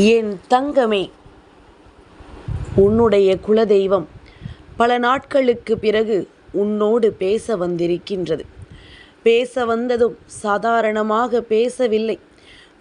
என் தங்கமே, உன்னுடைய குலதெய்வம் பல நாட்களுக்கு பிறகு உன்னோடு பேச வந்திருக்கின்றது. பேச வந்ததும் சாதாரணமாக பேசவில்லை.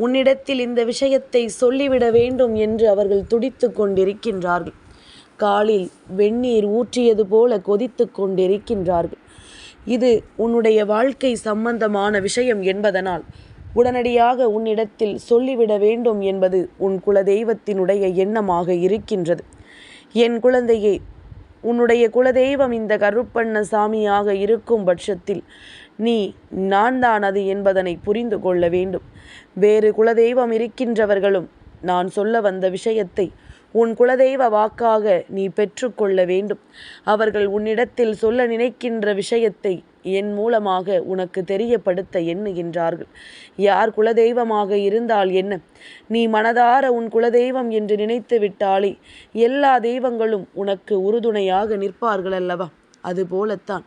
உன்னிடத்தில் இந்த விஷயத்தை சொல்லிவிட வேண்டும் என்று அவர்கள் துடித்து கொண்டிருக்கின்றார்கள். காலில் வெந்நீர் ஊற்றியது போல கொதித்து கொண்டிருக்கின்றார்கள். இது உன்னுடைய வாழ்க்கை சம்பந்தமான விஷயம் என்பதனால் உடனடியாக உன்னிடத்தில் சொல்லிவிட வேண்டும் என்பது உன் குலதெய்வத்தினுடைய எண்ணமாக இருக்கின்றது. என் குழந்தையே, உன்னுடைய குலதெய்வம் இந்த கருப்பண்ண சாமியாக இருக்கும் பட்சத்தில் நீ நான் தான் அது என்பதனை புரிந்து கொள்ள வேண்டும். வேறு குலதெய்வம் இருக்கின்றவர்களும் நான் சொல்ல வந்த விஷயத்தை உன் குலதெய்வ வாக்காக நீ பெற்றுக்கொள்ள வேண்டும். அவர்கள் உன்னிடத்தில் சொல்ல நினைக்கின்ற விஷயத்தை என் மூலமாக உனக்கு தெரியப்படுத்த எண்ணுகின்றார்கள். யார் குலதெய்வமாக இருந்தால் என்ன, நீ மனதார உன் குலதெய்வம் என்று நினைத்து விட்டாலே எல்லா தெய்வங்களும் உனக்கு உறுதுணையாக நிற்பார்கள் அல்லவா? அதுபோலத்தான்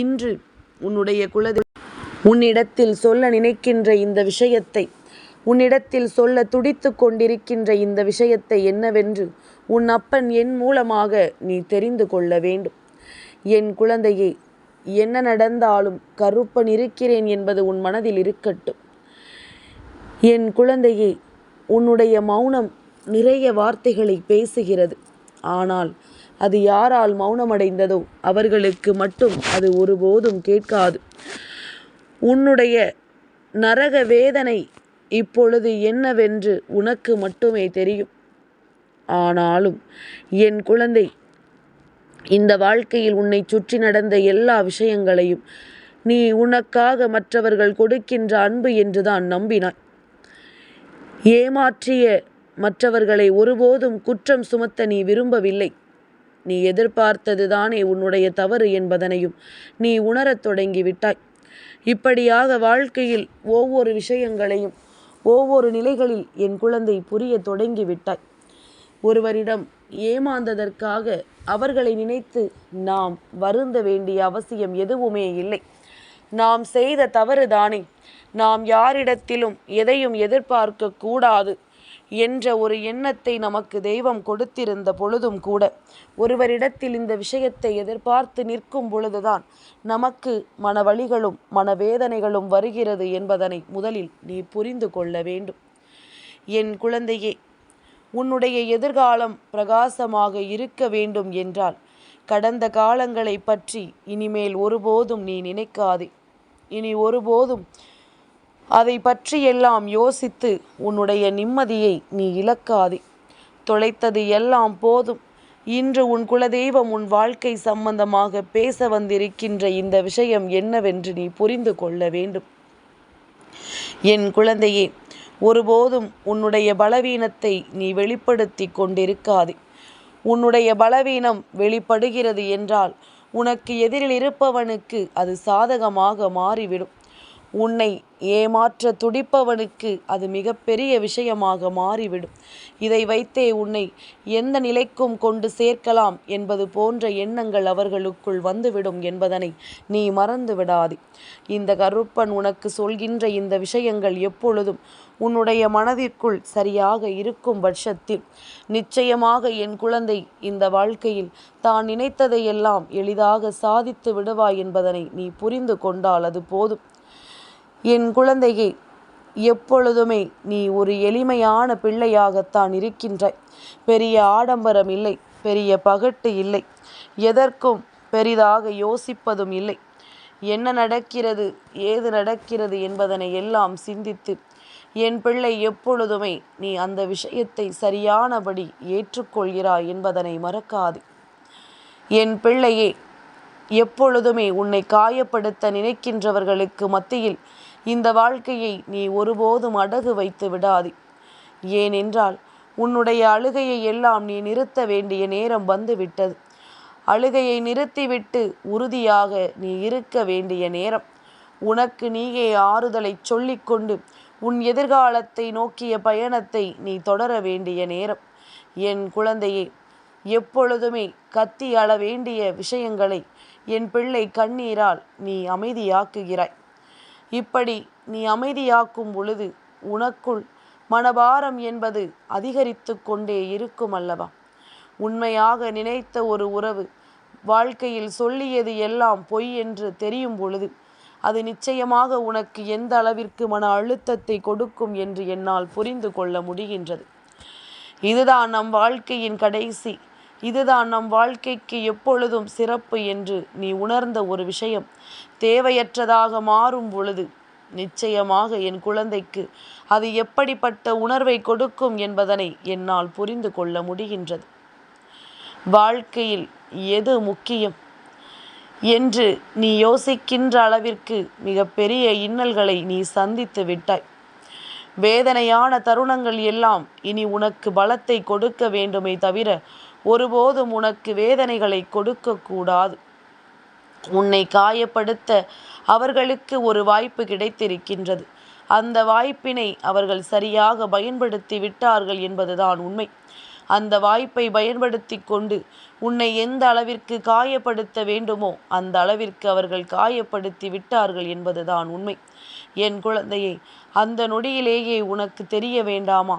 இன்று உன்னுடைய குலதெய்வம் உன்னிடத்தில் சொல்ல நினைக்கின்ற இந்த விஷயத்தை, உன்னிடத்தில் சொல்ல துடித்து கொண்டிருக்கின்ற இந்த விஷயத்தை என்னவென்று உன் அப்பன் என் மூலமாக நீ தெரிந்து கொள்ள வேண்டும். என் குழந்தையே, என்ன நடந்தாலும் கருப்பன் இருக்கிறேன் என்பது உன் மனதில் இருக்கட்டும். என் குழந்தையே, உன்னுடைய மௌனம் நிறைய வார்த்தைகளை பேசுகிறது. ஆனால் அது யாரால் மௌனமடைந்ததோ அவர்களுக்கு மட்டும் அது ஒருபோதும் கேட்காது. உன்னுடைய நரக வேதனை இப்பொழுது என்னவென்று உனக்கு மட்டுமே தெரியும். ஆனாலும் என் குழந்தை, இந்த வாழ்க்கையில் உன்னை சுற்றி நடந்த எல்லா விஷயங்களையும் நீ உனக்காக மற்றவர்கள் கொடுக்கின்ற அன்பு என்றுதான் நம்பினாய். ஏமாற்றிய மற்றவர்களை ஒருபோதும் குற்றம் சுமத்த நீ விரும்பவில்லை. நீ எதிர்பார்த்தது தானே உன்னுடைய தவறு என்பதனையும் நீ உணரத் தொடங்கிவிட்டாய். இப்படியாக வாழ்க்கையில் ஒவ்வொரு விஷயங்களையும் ஒவ்வொரு நிலைகளில் என் குழந்தை புரிய தொடங்கிவிட்டாய். ஒருவரிடம் ஏமாந்ததற்காக அவர்களை நினைத்து நாம் வருந்த வேண்டிய அவசியம் எதுவுமே இல்லை. நாம் செய்த தவறுதானே. நாம் யாரிடத்திலும் எதையும் எதிர்பார்க்க கூடாது என்ற ஒரு எண்ணத்தை நமக்கு தெய்வம் கொடுத்திருந்த பொழுதும் கூட ஒருவரிடத்தில் இந்த விஷயத்தை எதிர்பார்த்து நிற்கும் பொழுதுதான் நமக்கு மனவலிகளும் மனவேதனைகளும் வருகிறது என்பதனை முதலில் நீ புரிந்து கொள்ள வேண்டும். என் குழந்தையே, உன்னுடைய எதிர்காலம் பிரகாசமாக இருக்க வேண்டும் என்றால் கடந்த காலங்களை பற்றி இனிமேல் ஒருபோதும் நீ நினைக்காதே. இனி ஒருபோதும் அதை பற்றியெல்லாம் யோசித்து உன்னுடைய நிம்மதியை நீ இழக்காதே. தொலைத்தது எல்லாம் போதும். இன்று உன் குலதெய்வம் உன் வாழ்க்கை சம்பந்தமாக பேச வந்திருக்கின்ற இந்த விஷயம் என்னவென்று நீ புரிந்து கொள்ள வேண்டும். என் குழந்தையே, ஒருபோதும் உன்னுடைய பலவீனத்தை நீ வெளிப்படுத்தி கொண்டிருக்காதே. உன்னுடைய பலவீனம் வெளிப்படுகிறது என்றால் உனக்கு எதிரில் இருப்பவனுக்கு அது சாதகமாக மாறிவிடும். உன்னை ஏமாற்ற துடிப்பவனுக்கு அது மிகப்பெரிய விஷயமாக மாறிவிடும். இதை வைத்தே உன்னை எந்த நிலைக்கும் கொண்டு சேர்க்கலாம் என்பது போன்ற எண்ணங்கள் அவர்களுக்குள் வந்துவிடும் என்பதனை நீ மறந்து விடாதே. இந்த கருப்பன் உனக்கு சொல்கின்ற இந்த விஷயங்கள் எப்பொழுதும் உன்னுடைய மனதிற்குள் சரியாக இருக்கும் பட்சத்தில் நிச்சயமாக என் குழந்தை இந்த வாழ்க்கையில் தான் நினைத்ததையெல்லாம் எளிதாக சாதித்து விடுவாய் என்பதனை நீ புரிந்து கொண்டால் அது போதும். என் குழந்தையே, எப்பொழுதுமே நீ ஒரு எளிமையான பிள்ளையாகத்தான் இருக்கின்றாய். பெரிய ஆடம்பரம் இல்லை, பெரிய பகட்டு இல்லை, எதற்கும் பெரிதாக யோசிப்பதும் இல்லை. என்ன நடக்கிறது ஏது நடக்கிறது என்பதனை எல்லாம் சிந்தித்து என் பிள்ளை எப்பொழுதுமே நீ அந்த விஷயத்தை சரியானபடி ஏற்றுக்கொள்கிறாய் என்பதனை மறக்காது. என் பிள்ளையே, எப்பொழுதுமே உன்னை காயப்படுத்த நினைக்கின்றவர்களுக்கு மத்தியில் இந்த வாழ்க்கையை நீ ஒருபோதும் அடகு வைத்து விடாதே. ஏனென்றால் உன்னுடைய அழுகையை எல்லாம் நீ நிறுத்த வேண்டிய நேரம் வந்துவிட்டது. அழுகையை நிறுத்திவிட்டு உறுதியாக நீ இருக்க வேண்டிய நேரம். உனக்கு நீயே ஆறுதலை சொல்லிக்கொண்டு உன் எதிர்காலத்தை நோக்கிய பயணத்தை நீ தொடர வேண்டிய நேரம். என் குழந்தையே, எப்பொழுதுமே கத்தி அழ வேண்டிய விஷயங்களை என் பிள்ளை கண்ணீரால் நீ அமைதியாக்குகிறாய். இப்படி நீ அமைதியாக்கும் பொழுது உனக்குள் மனபாரம் என்பது அதிகரித்து கொண்டே இருக்கும் அல்லவா? உண்மையாக நினைத்த ஒரு உறவு வாழ்க்கையில் சொல்லியது எல்லாம் பொய் என்று தெரியும் பொழுது அது நிச்சயமாக உனக்கு எந்த அளவிற்கு மன அழுத்தத்தை கொடுக்கும் என்று என்னால் புரிந்து கொள்ள முடிகின்றது. இதுதான் நம் வாழ்க்கையின் கடைசி, இதுதான் நம் வாழ்க்கைக்கு எப்பொழுதும் சிறப்பு என்று நீ உணர்ந்த ஒரு விஷயம் தேவையற்றதாக மாறும் பொழுது நிச்சயமாக என் குழந்தைக்கு அது எப்படிப்பட்ட உணர்வை கொடுக்கும் என்பதனை என்னால் புரிந்து கொள்ள முடிகின்றது. வாழ்க்கையில் எது முக்கியம் என்று நீ யோசிக்கின்ற அளவிற்கு மிகப்பெரிய இன்னல்களை நீ சந்தித்து விட்டாய். வேதனையான தருணங்கள் எல்லாம் இனி உனக்கு பலத்தை கொடுக்க வேண்டுமே தவிர ஒருபோதும் உனக்கு வேதனைகளை கொடுக்கக்கூடாது. உன்னை காயப்படுத்த அவர்களுக்கு ஒரு வாய்ப்பு கிடைத்திருக்கின்றது. அந்த வாய்ப்பினை அவர்கள் சரியாக பயன்படுத்தி விட்டார்கள் என்பதுதான் உண்மை. அந்த வாய்ப்பை பயன்படுத்தி கொண்டு உன்னை எந்த அளவிற்கு காயப்படுத்த வேண்டுமோ அந்த அளவிற்கு அவர்கள் காயப்படுத்தி விட்டார்கள் என்பதுதான் உண்மை. என் குழந்தையை, அந்த நொடியிலேயே உனக்கு தெரிய வேண்டாமா?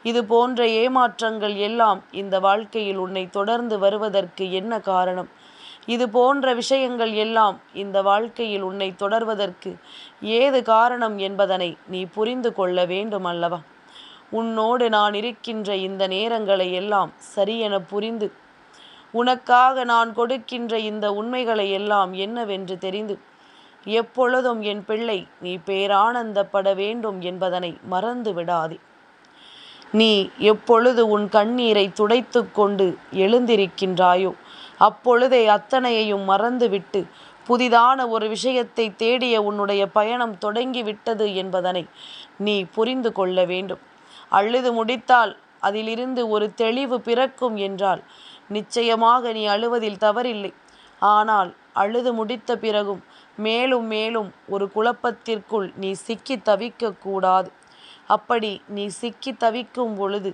இது போன்ற ஏமாற்றங்கள் எல்லாம் இந்த வாழ்க்கையில் உன்னை தொடர்ந்து வருவதற்கு என்ன காரணம்? இது போன்ற விஷயங்கள் எல்லாம் இந்த வாழ்க்கையில் உன்னை தொடர்வதற்கு ஏது காரணம் என்பதனை நீ புரிந்து கொள்ள வேண்டும் அல்லவா? உன்னோடு நான் இருக்கின்ற இந்த நேரங்களை எல்லாம் சரியென புரிந்து உனக்காக நான் கொடுக்கின்ற இந்த உண்மைகளை எல்லாம் என்னவென்று தெரிந்து எப்பொழுதும் என் பிள்ளை நீ பேரானந்தப்பட வேண்டும் என்பதனை மறந்து விடாதே. நீ எப்பொழுது உன் கண்ணீரை துடைத்து கொண்டு எழுந்திருக்கின்றாயோ அப்பொழுதே அத்தனையையும் மறந்துவிட்டு புதிதான ஒரு விஷயத்தை தேடிய உன்னுடைய பயணம் தொடங்கிவிட்டது என்பதனை நீ புரிந்து கொள்ள வேண்டும். அழுது முடித்தால் அதிலிருந்து ஒரு தெளிவு பிறக்கும் என்றால் நிச்சயமாக நீ அழுவதில் தவறில்லை. ஆனால் அழுது முடித்த பிறகும் மேலும் மேலும் ஒரு குழப்பத்திற்குள் நீ சிக்கி தவிக்கக்கூடாது. அப்படி நீ சிக்கி தவிக்கும் பொழுது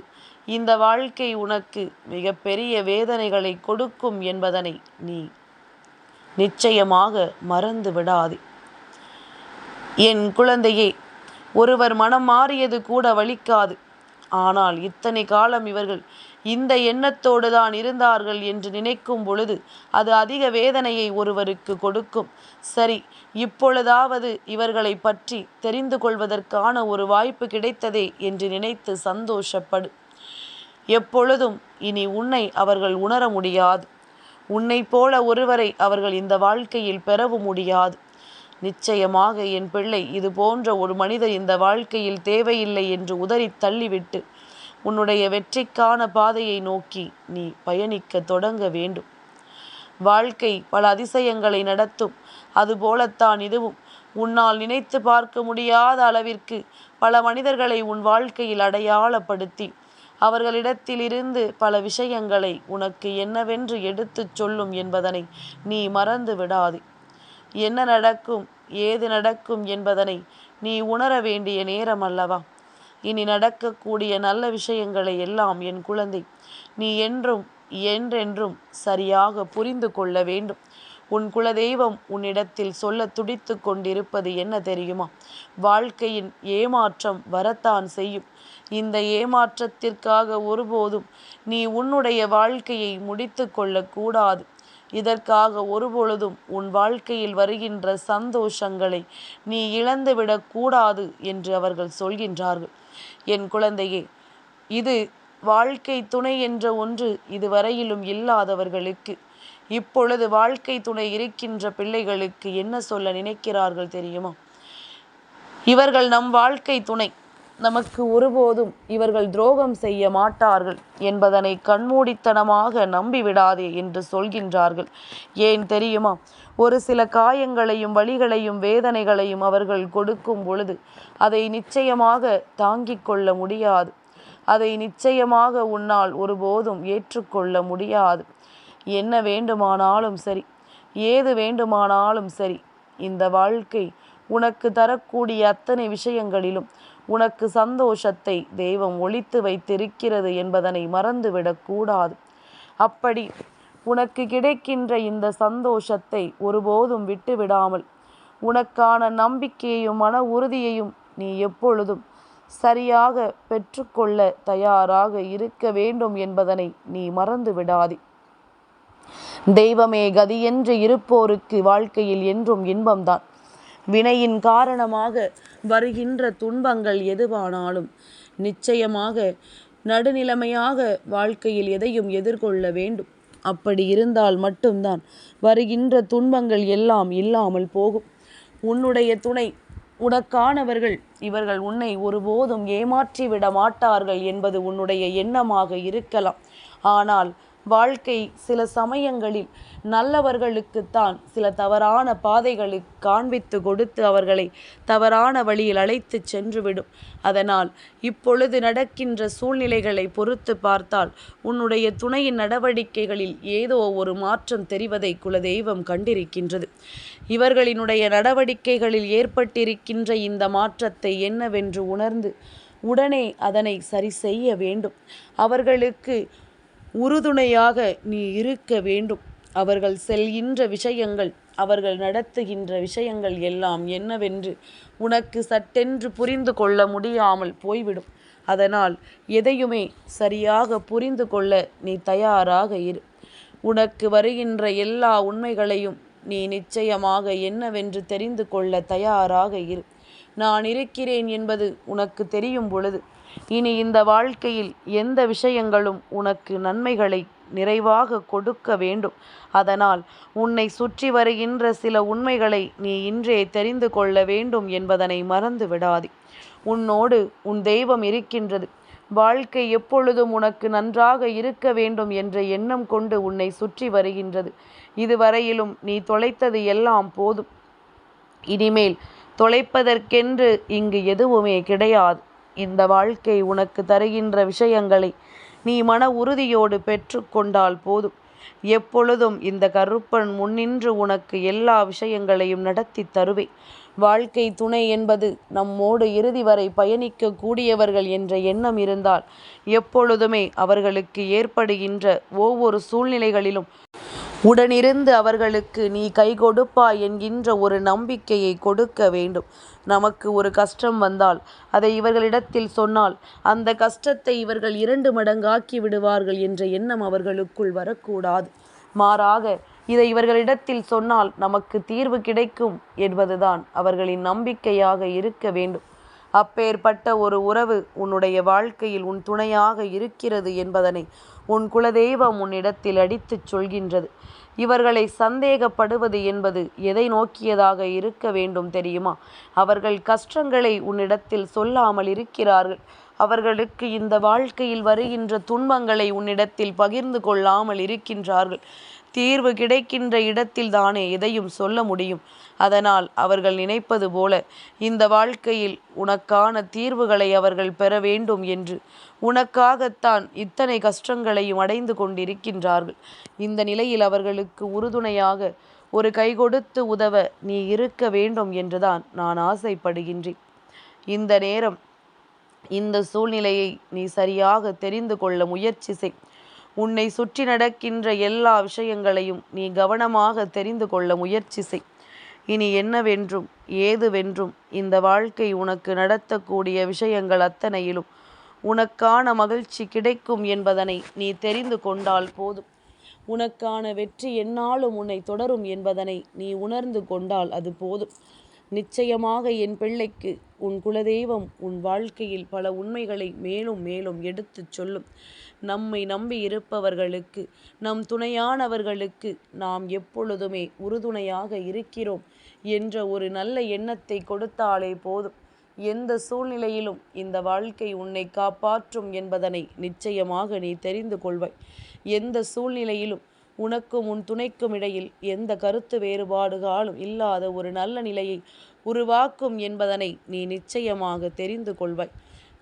இந்த வாழ்க்கை உனக்கு மிகப்பெரிய வேதனைகளை கொடுக்கும் என்பதனை நீ நிச்சயமாக மறந்து விடாதே. என் குழந்தையே, ஒருவர் மனம் மாறியது கூட வலிக்காது. ஆனால் இத்தனை காலம் இவர்கள் இந்த எண்ணத்தோடு தான் இருந்தார்கள் என்று நினைக்கும் பொழுது அது அதிக வேதனையை ஒருவருக்கு கொடுக்கும். சரி, இப்பொழுதாவது இவர்களை பற்றி தெரிந்து கொள்வதற்கான ஒரு வாய்ப்பு கிடைத்ததே என்று நினைத்து சந்தோஷப்படு. எப்பொழுதும் இனி உன்னை அவர்கள் உணர முடியாது. உன்னை போல ஒருவரை அவர்கள் இந்த வாழ்க்கையில் பெறவும் முடியாது. நிச்சயமாக என் பிள்ளை, இது போன்ற ஒரு மனிதர் இந்த வாழ்க்கையில் தேவையில்லை என்று உதறி தள்ளிவிட்டு உன்னுடைய வெற்றிக்கான பாதையை நோக்கி நீ பயணிக்க தொடங்க வேண்டும். வாழ்க்கை பல அதிசயங்களை நடத்தும். அதுபோலத்தான் இதுவும். உன்னால் நினைத்து பார்க்க முடியாத அளவிற்கு பல மனிதர்களை உன் வாழ்க்கையில் அடையாளப்படுத்தி அவர்களிடத்திலிருந்து பல விஷயங்களை உனக்கு என்னவென்று எடுத்துச் சொல்லும் என்பதனை நீ மறந்து விடாதே. என்ன நடக்கும், ஏது நடக்கும் என்பதனை நீ உணர வேண்டிய நேரம் அல்லவா? இனி நடக்கக்கூடிய நல்ல விஷயங்களை எல்லாம் என் குழந்தை நீ என்றென்றும் சரியாக புரிந்து கொள்ள வேண்டும். உன் குலதெய்வம் உன்னிடத்தில் சொல்ல துடித்து கொண்டிருப்பது என்ன தெரியுமா? வாழ்க்கையின் ஏமாற்றம் வரத்தான் செய்யும். இந்த ஏமாற்றத்திற்காக ஒருபோதும் நீ உன்னுடைய வாழ்க்கையை முடித்து கொள்ளக்கூடாது. இதற்காக ஒருபொழுதும் உன் வாழ்க்கையில் வருகின்ற சந்தோஷங்களை நீ இழந்துவிடக்கூடாது என்று அவர்கள் சொல்கின்றார்கள். என் குழந்தையே, இது வாழ்க்கை துணை என்ற ஒன்று இதுவரையிலும் இல்லாதவர்களுக்கு இப்பொழுது வாழ்க்கை துணை இருக்கின்ற பிள்ளைகளுக்கு என்ன சொல்ல நினைக்கிறார்கள் தெரியுமா? இவர்கள் நம் வாழ்க்கை துணை, நமக்கு ஒருபோதும் இவர்கள் துரோகம் செய்ய மாட்டார்கள் என்பதனை கண்மூடித்தனமாக நம்பிவிடாதே என்று சொல்கின்றார்கள். ஏன் தெரியுமா? ஒரு சில காயங்களையும் வலிகளையும் வேதனைகளையும் அவர்கள் கொடுக்கும் பொழுது அதை நிச்சயமாக தாங்கிக் கொள்ள முடியாது. அதை நிச்சயமாக உன்னால் ஒருபோதும் ஏற்றுக்கொள்ள முடியாது. என்ன வேண்டுமானாலும் சரி, ஏது வேண்டுமானாலும் சரி, இந்த வாழ்க்கை உனக்கு தரக்கூடிய அத்தனை விஷயங்களிலும் உனக்கு சந்தோஷத்தை தெய்வம் ஒளித்து வைத்திருக்கிறது என்பதனை மறந்துவிடக்கூடாது. அப்படி உனக்கு கிடைக்கின்ற இந்த சந்தோஷத்தை ஒருபோதும் விட்டுவிடாமல் உனக்கான நம்பிக்கையையும் மன உறுதியையும் நீ எப்பொழுதும் சரியாக பெற்றுக்கொள்ள தயாராக இருக்க வேண்டும் என்பதனை நீ மறந்து விடாதே. தெய்வமே கதி என்று இருப்போருக்கு வாழ்க்கையில் என்றும் இன்பம்தான். வினையின் காரணமாக வருகின்ற துன்பங்கள் எதுவானாலும் நிச்சயமாக நடுநிலைமையாக வாழ்க்கையில் எதையும் எதிர்கொள்ள வேண்டும். அப்படி இருந்தால் மட்டும்தான் வருகின்ற துன்பங்கள் எல்லாம் இல்லாமல் போகும். உன்னுடைய துணை, உனக்கானவர்கள், இவர்கள் உன்னை ஒருபோதும் ஏமாற்றிவிட மாட்டார்கள் என்பது உன்னுடைய எண்ணமாக இருக்கலாம். ஆனால் வாழ்க்கை சில சமயங்களில் நல்லவர்களுக்குத்தான் சில தவறான பாதைகளை காண்பித்து கொடுத்து அவர்களை தவறான வழியில் அழைத்து சென்றுவிடும். அதனால் இப்பொழுது நடக்கின்ற சூழ்நிலைகளை பொறுத்து பார்த்தால் உன்னுடைய துணையின் நடவடிக்கைகளில் ஏதோ ஒரு மாற்றம் தெரிவதை குலதெய்வம் கண்டிருக்கின்றது. இவர்களினுடைய நடவடிக்கைகளில் ஏற்பட்டிருக்கின்ற இந்த மாற்றத்தை என்னவென்று உணர்ந்து உடனே அதனை சரி செய்ய வேண்டும். அவர்களுக்கு உறுதுணையாக நீ இருக்க வேண்டும். அவர்கள் செல்கின்ற விஷயங்கள், அவர்கள் நடத்துகின்ற விஷயங்கள் எல்லாம் என்னவென்று உனக்கு சட்டென்று புரிந்து கொள்ள முடியாமல் போய்விடும். அதனால் எதையுமே சரியாக புரிந்து கொள்ள நீ தயாராக இரு. உனக்கு வருகின்ற எல்லா உண்மைகளையும் நீ நிச்சயமாக என்னவென்று தெரிந்து கொள்ள தயாராக இரு. நான் இருக்கிறேன் என்பது உனக்கு தெரியும் பொழுது இனி இந்த வாழ்க்கையில் எந்த விஷயங்களும் உனக்கு நன்மைகளை நிறைவாக கொடுக்க வேண்டும். அதனால் உன்னை சுற்றி வருகின்ற சில உண்மைகளை நீ இன்றே தெரிந்து கொள்ள வேண்டும் என்பதனை மறந்து விடாதே. உன்னோடு உன் தெய்வம் இருக்கின்றது. வாழ்க்கை எப்பொழுதும் உனக்கு நன்றாக இருக்க வேண்டும் என்ற எண்ணம் கொண்டு உன்னை சுற்றி வருகின்றது. இதுவரையிலும் நீ தொலைத்தது எல்லாம் போதும். இனிமேல் தொலைப்பதற்கென்று இங்கு எதுவுமே கிடையாது. இந்த வாழ்க்கை உனக்கு தருகின்ற விஷயங்களை நீ மன உறுதியோடு பெற்று கொண்டால் போதும். எப்பொழுதும் இந்த கருப்பன் முன்னின்று உனக்கு எல்லா விஷயங்களையும் நடத்தி தருவேன். வாழ்க்கை துணை என்பது நம்மோடு இறுதி வரை பயணிக்க கூடியவர்கள் என்ற எண்ணம் இருந்தால் எப்பொழுதுமே அவர்களுக்கு ஏற்படுகின்ற ஒவ்வொரு சூழ்நிலைகளிலும் உடனிருந்து அவர்களுக்கு நீ கை கொடுப்பாய் என்கின்ற ஒரு நம்பிக்கையை கொடுக்க வேண்டும். நமக்கு ஒரு கஷ்டம் வந்தால் அதை இவர்களிடத்தில் சொன்னால் அந்த கஷ்டத்தை இவர்கள் 2 மடங்காக்கி விடுவார்கள் என்ற எண்ணம் அவர்களுக்குள் வரக்கூடாது. மாறாக இதை இவர்களிடத்தில் சொன்னால் நமக்கு தீர்வு கிடைக்கும் என்பதுதான் அவர்களின் நம்பிக்கையாக இருக்க வேண்டும். அப்பேற்பட்ட ஒரு உறவு உன்னுடைய வாழ்க்கையில் உன் துணையாக இருக்கிறது என்பதனை உன் குலதெய்வம் உன்னிடத்தில் அடித்துச் சொல்கின்றது. இவர்களை சந்தேகப்படுவது என்பது எதை நோக்கியதாக இருக்க வேண்டும் தெரியுமா? அவர்கள் கஷ்டங்களை உன்னிடத்தில் சொல்லாமல் இருக்கிறார்கள். அவர்களுக்கு இந்த வாழ்க்கையில் வருகின்ற துன்பங்களை உன்னிடத்தில் பகிர்ந்து கொள்ளாமல் இருக்கின்றார்கள். தீர்வு கிடைக்கின்ற இடத்தில் தானே எதையும் சொல்ல முடியும். அதனால் அவர்கள் நினைப்பது போல இந்த வாழ்க்கையில் உனக்கான தீர்வுகளை அவர்கள் பெற வேண்டும் என்று உனக்காகத்தான் இத்தனை கஷ்டங்களையும் அடைந்து கொண்டிருக்கின்றார்கள். இந்த நிலையில் அவர்களுக்கு உறுதுணையாக ஒரு கை கொடுத்து உதவ நீ இருக்க வேண்டும் என்றுதான் நான் ஆசைப்படுகின்றேன். இந்த நேரம் இந்த சூழ்நிலையை நீ சரியாக தெரிந்து கொள்ள முயற்சி செய். உன்னை சுற்றி நடக்கின்ற எல்லா விஷயங்களையும் நீ கவனமாக தெரிந்து கொள்ள முயற்சி செய். இனி என்னவென்றும் ஏதுவென்றும் இந்த வாழ்க்கை உனக்கு நடத்தக்கூடிய விஷயங்கள் அத்தனையிலும் உனக்கான மகிழ்ச்சி கிடைக்கும் என்பதனை நீ தெரிந்து கொண்டால் போதும். உனக்கான வெற்றி எந்நாளும் உன்னை தொடரும் என்பதனை நீ உணர்ந்து கொண்டால் அது போதும். நிச்சயமாக என் பிள்ளைக்கு உன் குலதெய்வம் உன் வாழ்க்கையில் பல உண்மைகளை மேலும் மேலும் எடுத்துச் சொல்லும். நம்மை நம்பி இருப்பவர்களுக்கு, நம் துணையானவர்களுக்கு நாம் எப்பொழுதுமே உறுதுணையாக இருக்கிறோம் என்ற ஒரு நல்ல எண்ணத்தை கொடுத்தாலே போதும். எந்த சூழ்நிலையிலும் இந்த வாழ்க்கை உன்னை காப்பாற்றும் என்பதனை நிச்சயமாக நீ தெரிந்து கொள்வாய். எந்த சூழ்நிலையிலும் உனக்கும் உன் துணைக்கும் இடையில் எந்த கருத்து வேறுபாடுகளும் இல்லாத ஒரு நல்ல நிலையை உருவாக்கும் என்பதனை நீ நிச்சயமாக தெரிந்து கொள்வாய்.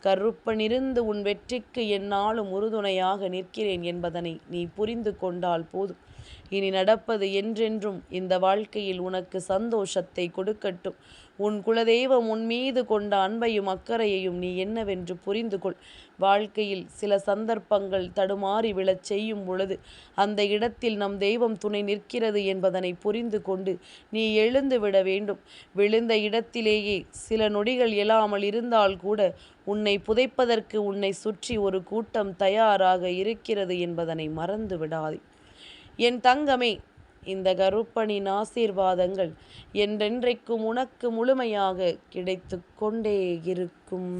கருப்பனிருந்து உன் வெற்றிக்கு எந்நாளும் உறுதுணையாக நிற்கிறேன் என்பதனை நீ புரிந்து கொண்டால் போதும். இனி நடப்பது என்றென்றும் இந்த வாழ்க்கையில் உனக்கு சந்தோஷத்தை கொடுக்கட்டும். உன் குலதெய்வம் உன் மீது கொண்ட அன்பையும் அக்கறையையும் நீ என்னவென்று புரிந்து கொள். வாழ்க்கையில் சில சந்தர்ப்பங்கள் தடுமாறி விழச் செய்யும் பொழுது அந்த இடத்தில் நம் தெய்வம் துணை நிற்கிறது என்பதனை புரிந்து கொண்டு நீ எழுந்து விட வேண்டும். விழுந்த இடத்திலேயே சில நொடிகள் எழாமல் இருந்தால் கூட உன்னை புதைப்பதற்கு உன்னை சுற்றி ஒரு கூட்டம் தயாராக இருக்கிறது என்பதனை மறந்து விடாதே. என் தங்கமே, இந்த கருப்பனின் ஆசீர்வாதங்கள் என்றென்றைக்கும் உனக்கு முழுமையாக கிடைத்து கொண்டே இருக்கும்.